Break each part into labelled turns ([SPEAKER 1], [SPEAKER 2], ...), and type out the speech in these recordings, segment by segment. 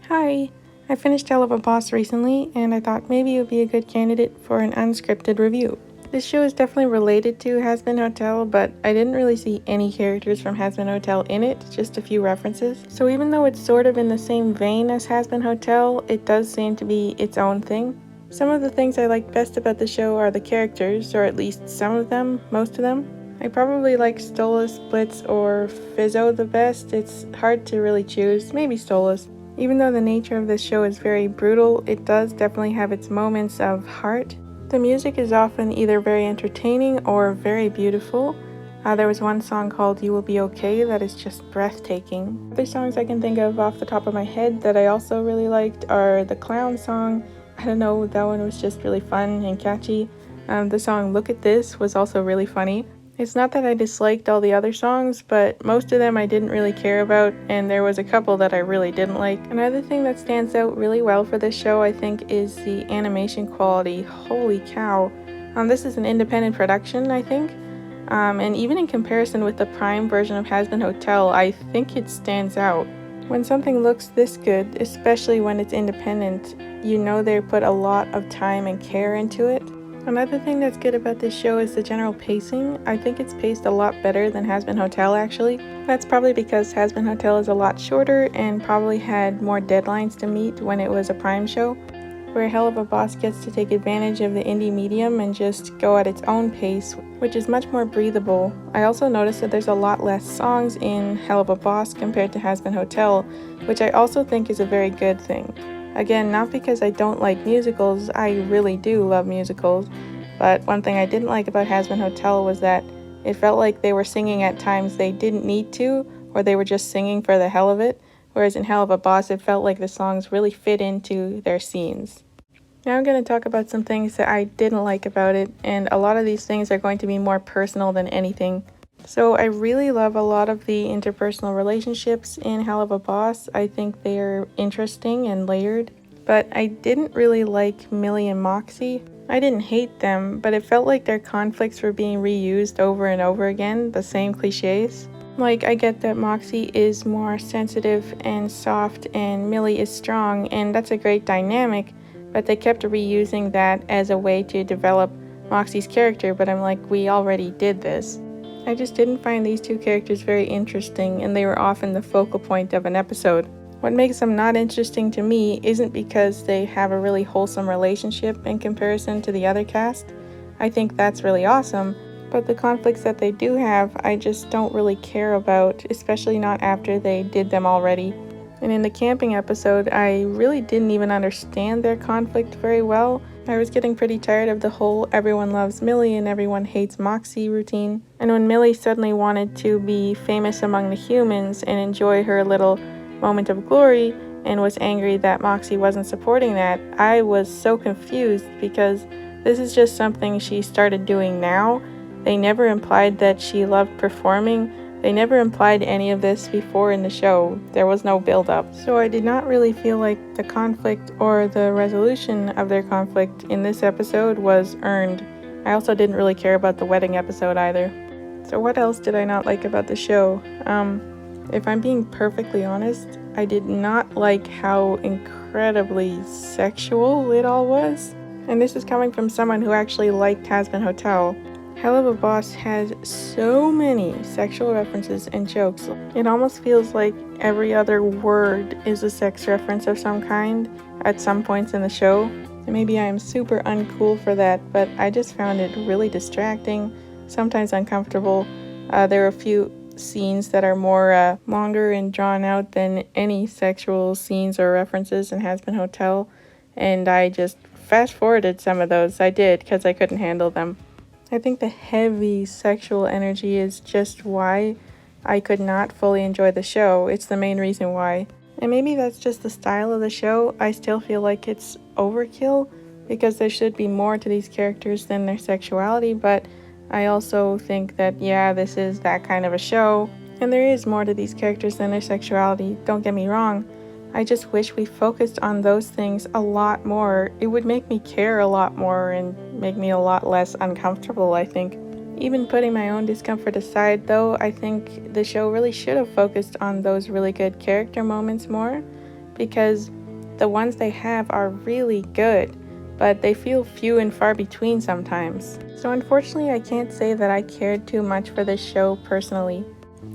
[SPEAKER 1] Hi! I finished Helluva Boss recently, and I thought maybe it would be a good candidate for an unscripted review. This show is definitely related to Has Been Hotel, but I didn't really see any characters from Has Been Hotel in it, just a few references. So even though it's sort of in the same vein as Has Been Hotel, it does seem to be its own thing. Some of the things I like best about the show are the characters, or at least some of them, most of them. I probably like Stolas, Blitz, or Fizzo the best. It's hard to really choose, maybe Stolas. Even though the nature of this show is very brutal, it does definitely have its moments of heart. The music is often either very entertaining or very beautiful. There was one song called You Will Be Okay that is just breathtaking. Other songs I can think of off the top of my head that I also really liked are the Clown song. I don't know, that one was just really fun and catchy. The song Look at This was also really funny. It's not that I disliked all the other songs, but most of them I didn't really care about, and there was a couple that I really didn't like. Another thing that stands out really well for this show, I think, is the animation quality. Holy cow. This is an independent production, I think, and even in comparison with the Prime version of Has Been Hotel, I think it stands out. When something looks this good, especially when it's independent, you know they put a lot of time and care into it. Another thing that's good about this show is the general pacing. I think it's paced a lot better than Has Been Hotel, actually. That's probably because Has Been Hotel is a lot shorter and probably had more deadlines to meet when it was a Prime show, where Helluva Boss gets to take advantage of the indie medium and just go at its own pace, which is much more breathable. I also noticed that there's a lot less songs in Helluva Boss compared to Has Been Hotel, which I also think is a very good thing. Again, not because I don't like musicals, I really do love musicals, but one thing I didn't like about Has Been Hotel was that it felt like they were singing at times they didn't need to, or they were just singing for the hell of it, whereas in Helluva Boss it felt like the songs really fit into their scenes. Now I'm going to talk about some things that I didn't like about it, and a lot of these things are going to be more personal than anything. So I really love a lot of the interpersonal relationships in Helluva Boss. I think they're interesting and layered. But I didn't really like Millie and Moxie. I didn't hate them, but it felt like their conflicts were being reused over and over again, the same cliches. Like, I get that Moxie is more sensitive and soft and Millie is strong, and that's a great dynamic, but they kept reusing that as a way to develop Moxie's character, but I'm like, we already did this. I just didn't find these two characters very interesting, and they were often the focal point of an episode. What makes them not interesting to me isn't because they have a really wholesome relationship in comparison to the other cast. I think that's really awesome, but the conflicts that they do have, I just don't really care about, especially not after they did them already. And in the camping episode, I really didn't even understand their conflict very well. I was getting pretty tired of the whole everyone loves Millie and everyone hates Moxie routine. And when Millie suddenly wanted to be famous among the humans and enjoy her little moment of glory and was angry that Moxie wasn't supporting that, I was so confused because this is just something she started doing now. They never implied that she loved performing. They never implied any of this before in the show. There was no build-up. So I did not really feel like the conflict or the resolution of their conflict in this episode was earned. I also didn't really care about the wedding episode either. So what else did I not like about the show? If I'm being perfectly honest, I did not like how incredibly sexual it all was. And this is coming from someone who actually liked Has Been Hotel. Helluva Boss has so many sexual references and jokes. It almost feels like every other word is a sex reference of some kind at some points in the show. And maybe I am super uncool for that, but I just found it really distracting, sometimes uncomfortable. There are a few scenes that are more longer and drawn out than any sexual scenes or references in Has Been Hotel, and I just fast forwarded some of those. I did, because I couldn't handle them. I think the heavy sexual energy is just why I could not fully enjoy the show. It's the main reason why. And maybe that's just the style of the show. I still feel like it's overkill because there should be more to these characters than their sexuality, but I also think that, yeah, this is that kind of a show, and there is more to these characters than their sexuality, don't get me wrong. I just wish we focused on those things a lot more. It would make me care a lot more and make me a lot less uncomfortable, I think. Even putting my own discomfort aside, though, I think the show really should have focused on those really good character moments more, because the ones they have are really good, but they feel few and far between sometimes. So unfortunately, I can't say that I cared too much for this show personally.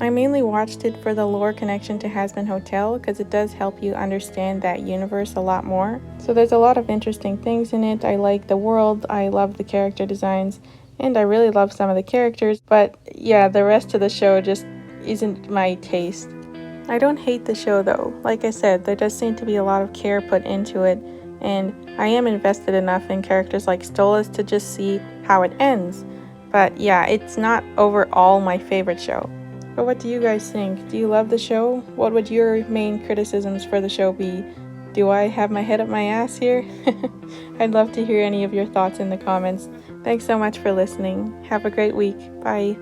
[SPEAKER 1] I mainly watched it for the lore connection to Hazbin Hotel because it does help you understand that universe a lot more. So there's a lot of interesting things in it. I like the world, I love the character designs, and I really love some of the characters, but yeah, the rest of the show just isn't my taste. I don't hate the show though. Like I said, there does seem to be a lot of care put into it, and I am invested enough in characters like Stolas to just see how it ends. But yeah, it's not overall my favorite show. But what do you guys think? Do you love the show? What would your main criticisms for the show be? Do I have my head up my ass here? I'd love to hear any of your thoughts in the comments. Thanks so much for listening. Have a great week. Bye.